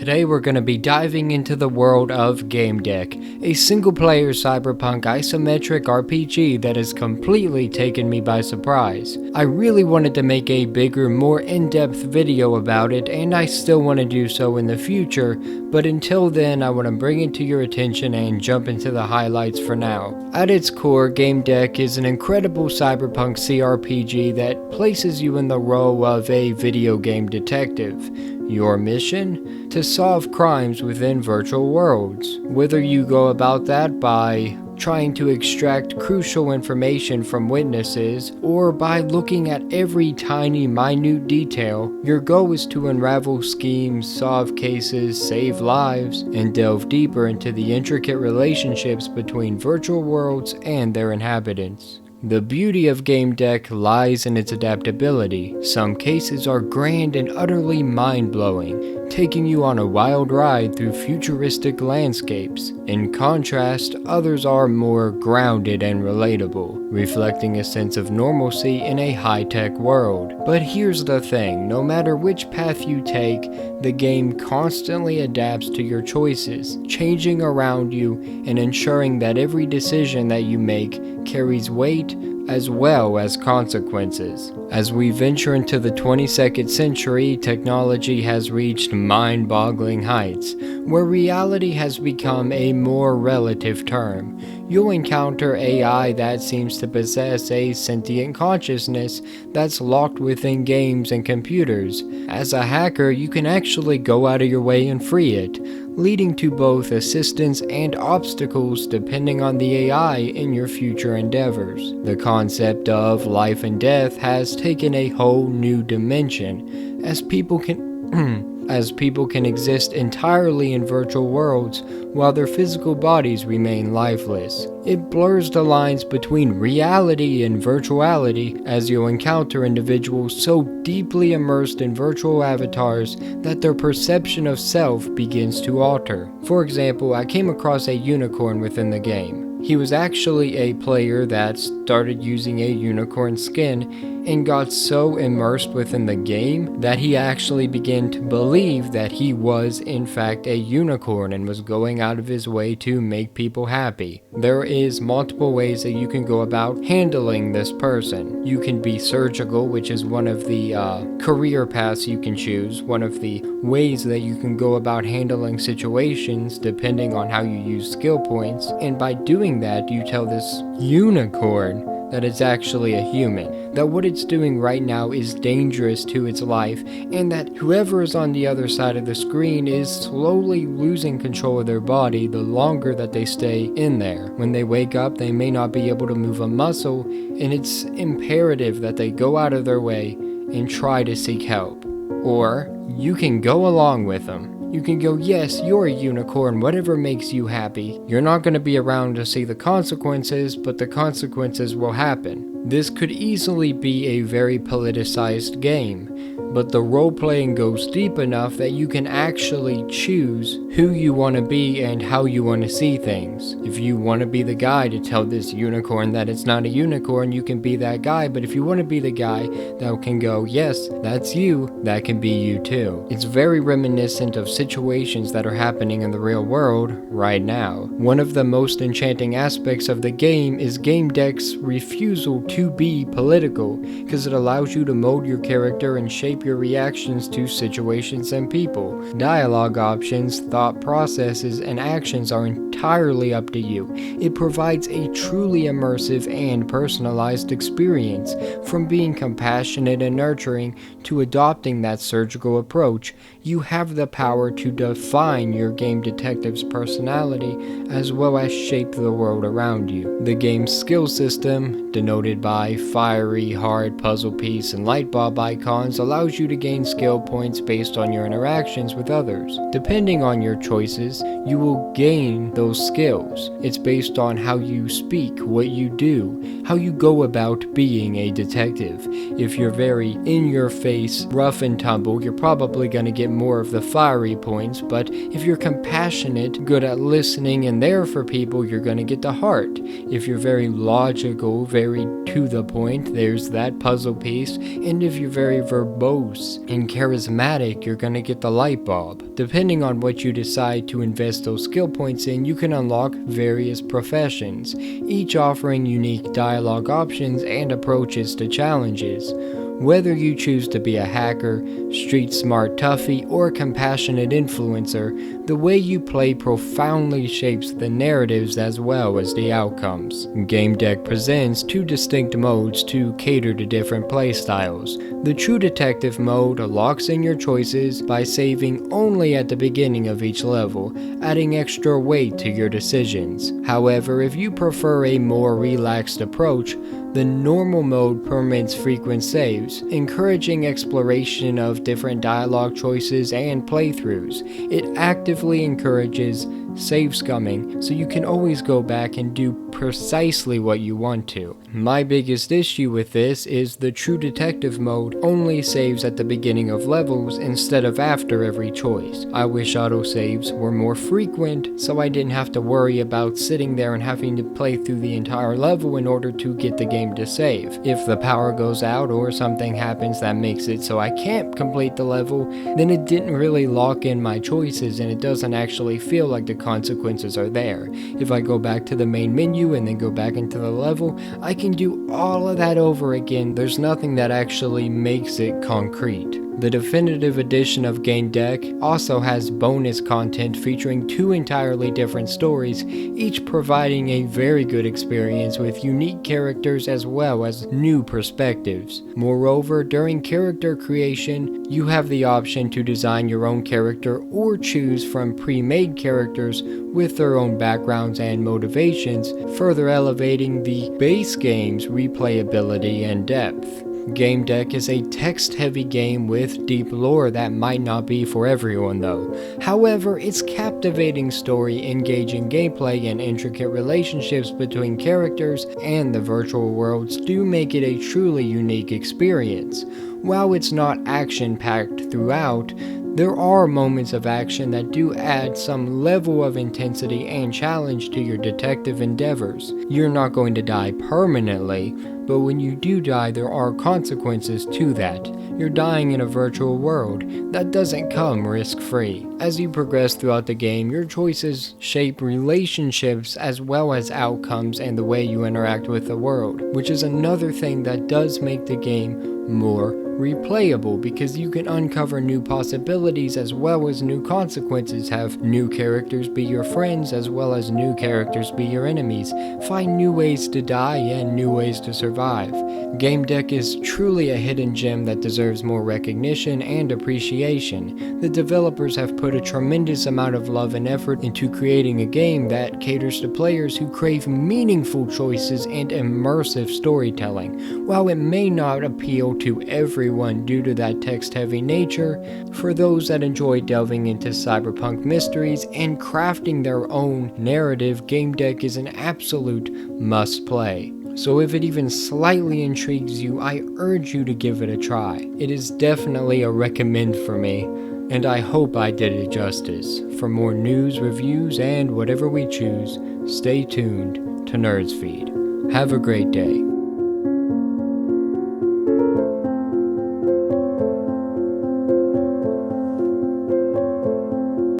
Today we're going to be diving into the world of Gamedec, a single-player cyberpunk isometric RPG that has completely taken me by surprise. I really wanted to make a bigger, more in-depth video about it, and I still want to do so in the future, but until then I want to bring it to your attention and jump into the highlights for now. At its core, Gamedec is an incredible cyberpunk CRPG that places you in the role of a video game detective. Your mission? To solve crimes within virtual worlds. Whether you go about that by trying to extract crucial information from witnesses, or by looking at every tiny, minute detail, your goal is to unravel schemes, solve cases, save lives, and delve deeper into the intricate relationships between virtual worlds and their inhabitants. The beauty of Gamedec lies in its adaptability. Some cases are grand and utterly mind-blowing, taking you on a wild ride through futuristic landscapes. In contrast, others are more grounded and relatable, reflecting a sense of normalcy in a high-tech world. But here's the thing, no matter which path you take, the game constantly adapts to your choices, changing around you and ensuring that every decision that you make carries weight as well as consequences. As we venture into the 22nd century, technology has reached mind-boggling heights, where reality has become a more relative term. You'll encounter AI that seems to possess a sentient consciousness that's locked within games and computers. As a hacker, you can actually go out of your way and free it, leading to both assistance and obstacles depending on the AI in your future endeavors. The concept of life and death has taken a whole new dimension, as people can exist entirely in virtual worlds while their physical bodies remain lifeless. It blurs the lines between reality and virtuality, as you'll encounter individuals so deeply immersed in virtual avatars that their perception of self begins to alter. For example, I came across a unicorn within the game. He was actually a player that started using a unicorn skin and got so immersed within the game that he actually began to believe that he was in fact a unicorn and was going out of his way to make people happy. There is multiple ways that you can go about handling this person. You can be surgical, which is one of the career paths you can choose, one of the ways that you can go about handling situations depending on how you use skill points, and by doing that you tell this unicorn that it's actually a human, that what it's doing right now is dangerous to its life, and that whoever is on the other side of the screen is slowly losing control of their body the longer that they stay in there. When they wake up, they may not be able to move a muscle, and it's imperative that they go out of their way and try to seek help. Or you can go along with them. You can go, yes, you're a unicorn, whatever makes you happy. You're not going to be around to see the consequences, but the consequences will happen. This could easily be a very politicized game, but the role-playing goes deep enough that you can actually choose who you want to be and how you want to see things. If you want to be the guy to tell this unicorn that it's not a unicorn, you can be that guy, but if you want to be the guy that can go, yes, that's you, that can be you too. It's very reminiscent of situations that are happening in the real world right now. One of the most enchanting aspects of the game is Gamedec's refusal to be political, because it allows you to mold your character and shape your reactions to situations and people. Dialogue options, thought processes, and actions are entirely up to you. It provides a truly immersive and personalized experience, from being compassionate and nurturing to adopting that surgical approach. You have the power to define your game detective's personality as well as shape the world around you. The game's skill system, denoted by fiery, hard, puzzle piece, and light bulb icons, allows you to gain skill points based on your interactions with others. Depending on your choices, you will gain those those skills. It's based on how you speak, what you do, how you go about being a detective. If you're very in-your-face, rough and tumble, you're probably going to get more of the fiery points, but if you're compassionate, good at listening and there for people, you're going to get the heart. If you're very logical, very to the point, there's that puzzle piece, and if you're very verbose and charismatic, you're going to get the light bulb. Depending on what you decide to invest those skill points in, you can unlock various professions, each offering unique dialogue options and approaches to challenges. Whether you choose to be a hacker, street smart toughie, or compassionate influencer, the way you play profoundly shapes the narratives as well as the outcomes. Gamedec presents 2 distinct modes to cater to different playstyles. The True Detective mode locks in your choices by saving only at the beginning of each level, adding extra weight to your decisions. However, if you prefer a more relaxed approach, the normal mode permits frequent saves, encouraging exploration of different dialogue choices and playthroughs. It actively encourages save scumming, so you can always go back and do precisely what you want to. My biggest issue with this is the True Detective mode only saves at the beginning of levels instead of after every choice. I wish autosaves were more frequent, so I didn't have to worry about sitting there and having to play through the entire level in order to get the game to save. If the power goes out or something happens that makes it so I can't complete the level, then it didn't really lock in my choices and it doesn't actually feel like the consequences are there. If I go back to the main menu and then go back into the level, I can do all of that over again. There's nothing that actually makes it concrete. The definitive edition of Gamedec also has bonus content featuring 2 entirely different stories, each providing a very good experience with unique characters as well as new perspectives. Moreover, during character creation, you have the option to design your own character or choose from pre-made characters with their own backgrounds and motivations, further elevating the base game's replayability and depth. Gamedec is a text-heavy game with deep lore that might not be for everyone though. However, its captivating story, engaging gameplay, and intricate relationships between characters and the virtual worlds do make it a truly unique experience. While it's not action-packed throughout, there are moments of action that do add some level of intensity and challenge to your detective endeavors. You're not going to die permanently, but when you do die, there are consequences to that. You're dying in a virtual world that doesn't come risk-free. As you progress throughout the game, your choices shape relationships as well as outcomes and the way you interact with the world, which is another thing that does make the game more replayable, because you can uncover new possibilities as well as new consequences, have new characters be your friends as well as new characters be your enemies, find new ways to die and new ways to survive. Gamedec is truly a hidden gem that deserves more recognition and appreciation. The developers have put a tremendous amount of love and effort into creating a game that caters to players who crave meaningful choices and immersive storytelling. While it may not appeal to everyone due to that text-heavy nature, for those that enjoy delving into cyberpunk mysteries and crafting their own narrative, Gamedec is an absolute must-play. So if it even slightly intrigues you, I urge you to give it a try. It is definitely a recommend for me, and I hope I did it justice. For more news, reviews, and whatever we choose, stay tuned to Nerdsfeed. Have a great day.